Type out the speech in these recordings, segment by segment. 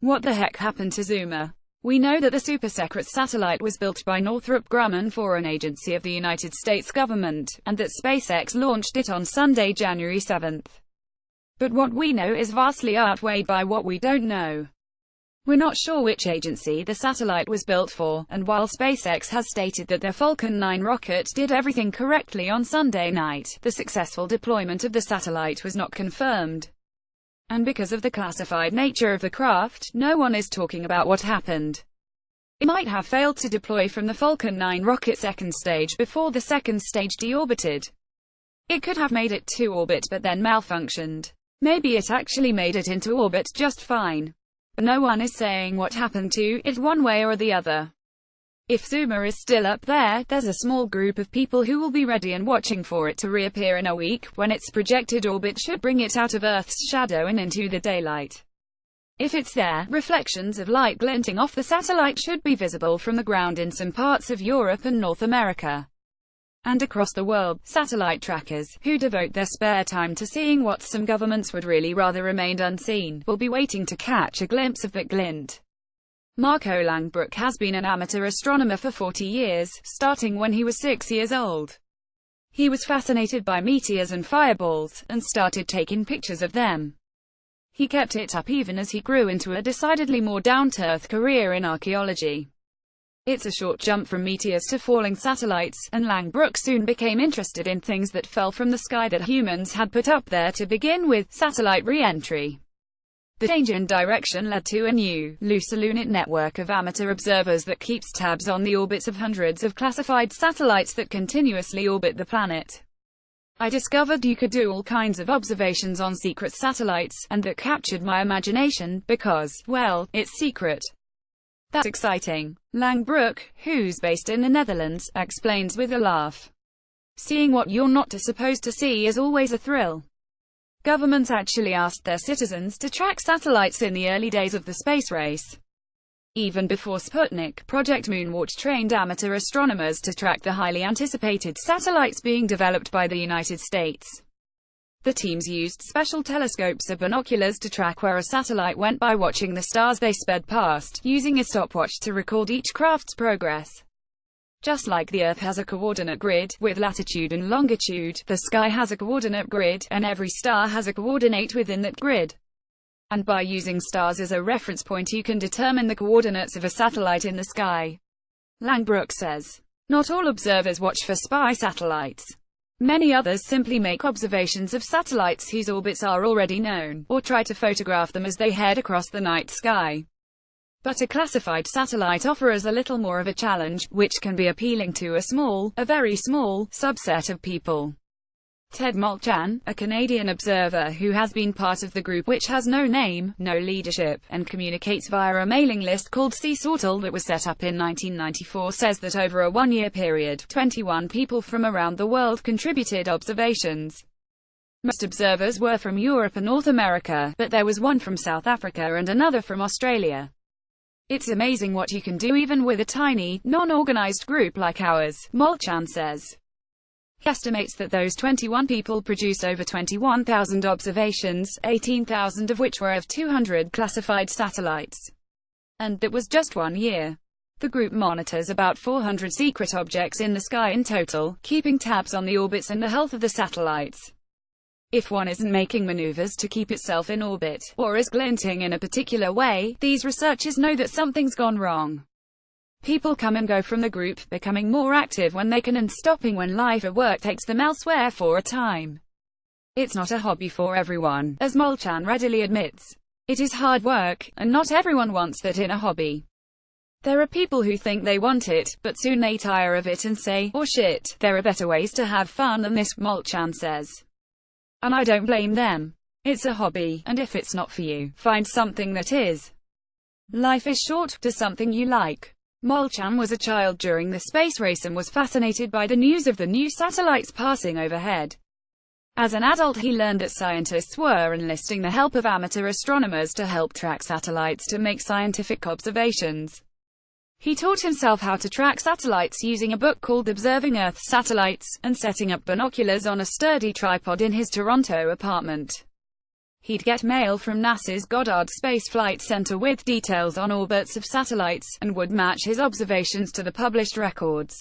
What the heck happened to Zuma? We know that the super-secret satellite was built by Northrop Grumman for an agency of the United States government, and that SpaceX launched it on Sunday, January 7. But what we know is vastly outweighed by what we don't know. We're not sure which agency the satellite was built for, and while SpaceX has stated that their Falcon 9 rocket did everything correctly on Sunday night, the successful deployment of the satellite was not confirmed. And because of the classified nature of the craft, no one is talking about what happened. It might have failed to deploy from the Falcon 9 rocket's second stage before the second stage deorbited. It could have made it to orbit but then malfunctioned. Maybe it actually made it into orbit just fine. No one is saying what happened to it one way or the other. If Zuma is still up there, there's a small group of people who will be ready and watching for it to reappear in a week, when its projected orbit should bring it out of Earth's shadow and into the daylight. If it's there, reflections of light glinting off the satellite should be visible from the ground in some parts of Europe and North America. And across the world, satellite trackers, who devote their spare time to seeing what some governments would really rather remained unseen, will be waiting to catch a glimpse of that glint. Marco Langbroek has been an amateur astronomer for 40 years, starting when he was 6 years old. He was fascinated by meteors and fireballs, and started taking pictures of them. He kept it up even as he grew into a decidedly more down-to-earth career in archaeology. It's a short jump from meteors to falling satellites, and Langbroek soon became interested in things that fell from the sky that humans had put up there to begin with, satellite re-entry. The change in direction led to a new, looser lunar network of amateur observers that keeps tabs on the orbits of hundreds of classified satellites that continuously orbit the planet. I discovered you could do all kinds of observations on secret satellites, and that captured my imagination, because, well, it's secret. That's exciting. Langbroek, who's based in the Netherlands, explains with a laugh. Seeing what you're not supposed to see is always a thrill. Governments actually asked their citizens to track satellites in the early days of the space race. Even before Sputnik, Project Moonwatch trained amateur astronomers to track the highly anticipated satellites being developed by the United States. The teams used special telescopes or binoculars to track where a satellite went by watching the stars they sped past, using a stopwatch to record each craft's progress. Just like the Earth has a coordinate grid, with latitude and longitude, the sky has a coordinate grid, and every star has a coordinate within that grid. And by using stars as a reference point you can determine the coordinates of a satellite in the sky. Langbroek says, not all observers watch for spy satellites. Many others simply make observations of satellites whose orbits are already known, or try to photograph them as they head across the night sky. But a classified satellite offers a little more of a challenge, which can be appealing to a very small, subset of people. Ted Molchan, a Canadian observer who has been part of the group which has no name, no leadership, and communicates via a mailing list called Sea Sortal that was set up in 1994, says that over a one-year period, 21 people from around the world contributed observations. Most observers were from Europe and North America, but there was one from South Africa and another from Australia. It's amazing what you can do even with a tiny, non-organized group like ours, Molchan says. He estimates that those 21 people produced over 21,000 observations, 18,000 of which were of 200 classified satellites. And that was just 1 year. The group monitors about 400 secret objects in the sky in total, keeping tabs on the orbits and the health of the satellites. If one isn't making maneuvers to keep itself in orbit, or is glinting in a particular way, these researchers know that something's gone wrong. People come and go from the group, becoming more active when they can and stopping when life or work takes them elsewhere for a time. It's not a hobby for everyone, as Molchan readily admits. It is hard work, and not everyone wants that in a hobby. There are people who think they want it, but soon they tire of it and say, oh shit, there are better ways to have fun than this, Molchan says. And I don't blame them. It's a hobby, and if it's not for you, find something that is. Life is short, do something you like. Molchan was a child during the space race and was fascinated by the news of the new satellites passing overhead. As an adult he learned that scientists were enlisting the help of amateur astronomers to help track satellites to make scientific observations. He taught himself how to track satellites using a book called Observing Earth's Satellites, and setting up binoculars on a sturdy tripod in his Toronto apartment. He'd get mail from NASA's Goddard Space Flight Center with details on orbits of satellites, and would match his observations to the published records.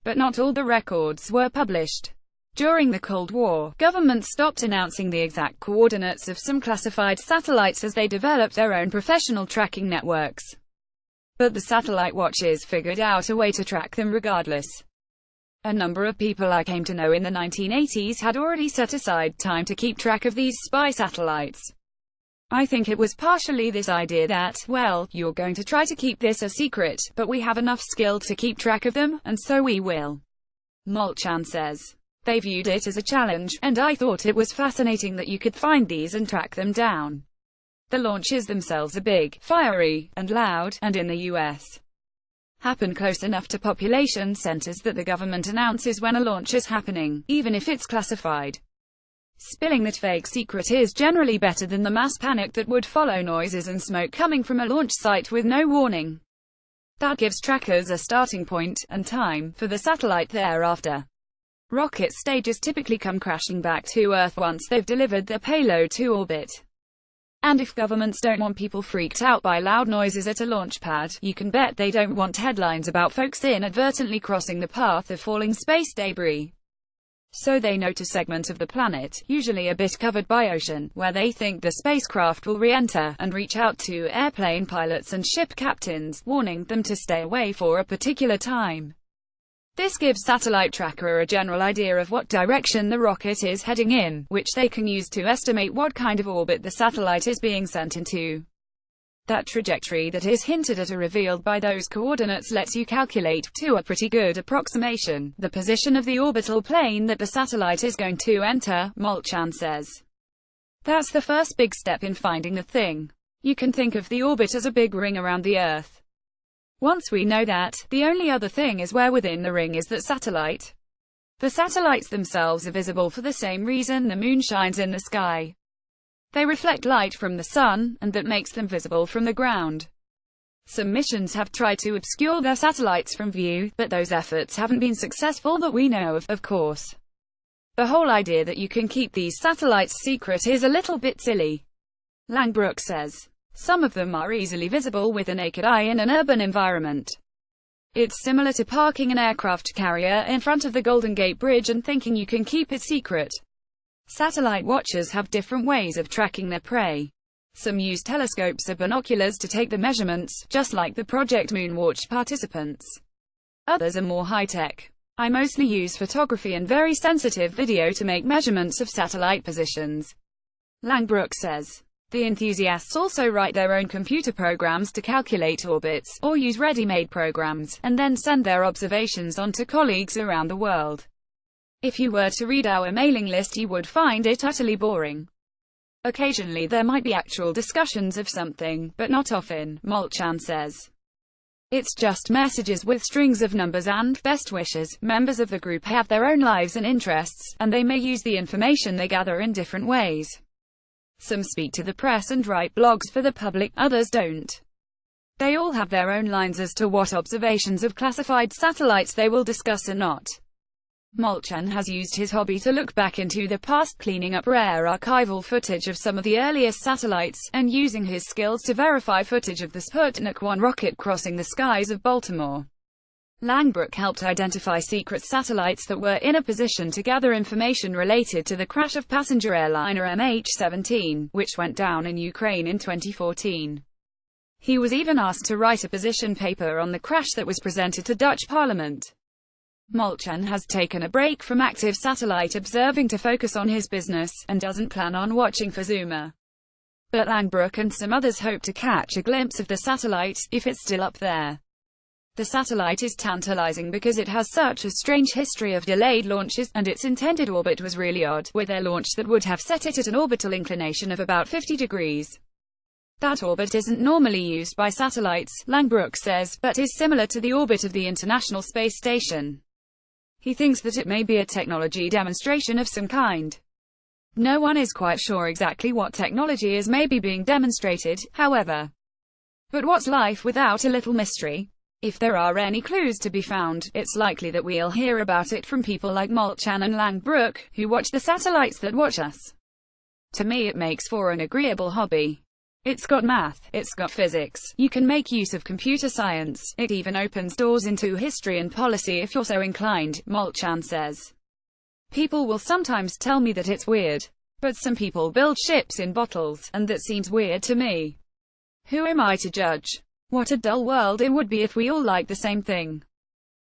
But not all the records were published. During the Cold War, governments stopped announcing the exact coordinates of some classified satellites as they developed their own professional tracking networks. But the satellite watchers figured out a way to track them regardless. A number of people I came to know in the 1980s had already set aside time to keep track of these spy satellites. I think it was partially this idea that, well, you're going to try to keep this a secret, but we have enough skill to keep track of them, and so we will. Molchan says. They viewed it as a challenge, and I thought it was fascinating that you could find these and track them down. The launches themselves are big, fiery, and loud, and in the US. happen close enough to population centers that the government announces when a launch is happening, even if it's classified. Spilling that fake secret is generally better than the mass panic that would follow noises and smoke coming from a launch site with no warning. That gives trackers a starting point, and time, for the satellite thereafter. Rocket stages typically come crashing back to Earth once they've delivered their payload to orbit. And if governments don't want people freaked out by loud noises at a launch pad, you can bet they don't want headlines about folks inadvertently crossing the path of falling space debris. So they note a segment of the planet, usually a bit covered by ocean, where they think the spacecraft will re-enter, and reach out to airplane pilots and ship captains, warning them to stay away for a particular time. This gives satellite tracker a general idea of what direction the rocket is heading in, which they can use to estimate what kind of orbit the satellite is being sent into. That trajectory that is hinted at or revealed by those coordinates lets you calculate, to a pretty good approximation, the position of the orbital plane that the satellite is going to enter, Molchan says. That's the first big step in finding the thing. You can think of the orbit as a big ring around the Earth. Once we know that, the only other thing is where within the ring is that satellite. The satellites themselves are visible for the same reason the moon shines in the sky. They reflect light from the sun, and that makes them visible from the ground. Some missions have tried to obscure their satellites from view, but those efforts haven't been successful that we know of course. The whole idea that you can keep these satellites secret is a little bit silly. Langbrook says. Some of them are easily visible with the naked eye in an urban environment. It's similar to parking an aircraft carrier in front of the Golden Gate Bridge and thinking you can keep it secret. Satellite watchers have different ways of tracking their prey. Some use telescopes or binoculars to take the measurements, just like the Project Moonwatch participants. Others are more high-tech. I mostly use photography and very sensitive video to make measurements of satellite positions. Langbrook says. The enthusiasts also write their own computer programs to calculate orbits, or use ready-made programs, and then send their observations on to colleagues around the world. If you were to read our mailing list you would find it utterly boring. Occasionally there might be actual discussions of something, but not often, Molchan says. It's just messages with strings of numbers and best wishes. Members of the group have their own lives and interests, and they may use the information they gather in different ways. Some speak to the press and write blogs for the public, others don't. They all have their own lines as to what observations of classified satellites they will discuss or not. Molchan has used his hobby to look back into the past, cleaning up rare archival footage of some of the earliest satellites, and using his skills to verify footage of the Sputnik 1 rocket crossing the skies of Baltimore. Langbrook helped identify secret satellites that were in a position to gather information related to the crash of passenger airliner MH17, which went down in Ukraine in 2014. He was even asked to write a position paper on the crash that was presented to Dutch Parliament. Molchan has taken a break from active satellite observing to focus on his business, and doesn't plan on watching for Zuma. But Langbrook and some others hope to catch a glimpse of the satellite, if it's still up there. The satellite is tantalizing because it has such a strange history of delayed launches, and its intended orbit was really odd, with a launch that would have set it at an orbital inclination of about 50 degrees. That orbit isn't normally used by satellites, Langbrook says, but is similar to the orbit of the International Space Station. He thinks that it may be a technology demonstration of some kind. No one is quite sure exactly what technology is maybe being demonstrated, however. But what's life without a little mystery? If there are any clues to be found, it's likely that we'll hear about it from people like Molchan and Langbrook, who watch the satellites that watch us. To me it makes for an agreeable hobby. It's got math, it's got physics, you can make use of computer science, it even opens doors into history and policy if you're so inclined, Molchan says. People will sometimes tell me that it's weird. But some people build ships in bottles, and that seems weird to me. Who am I to judge? What a dull world it would be if we all liked the same thing.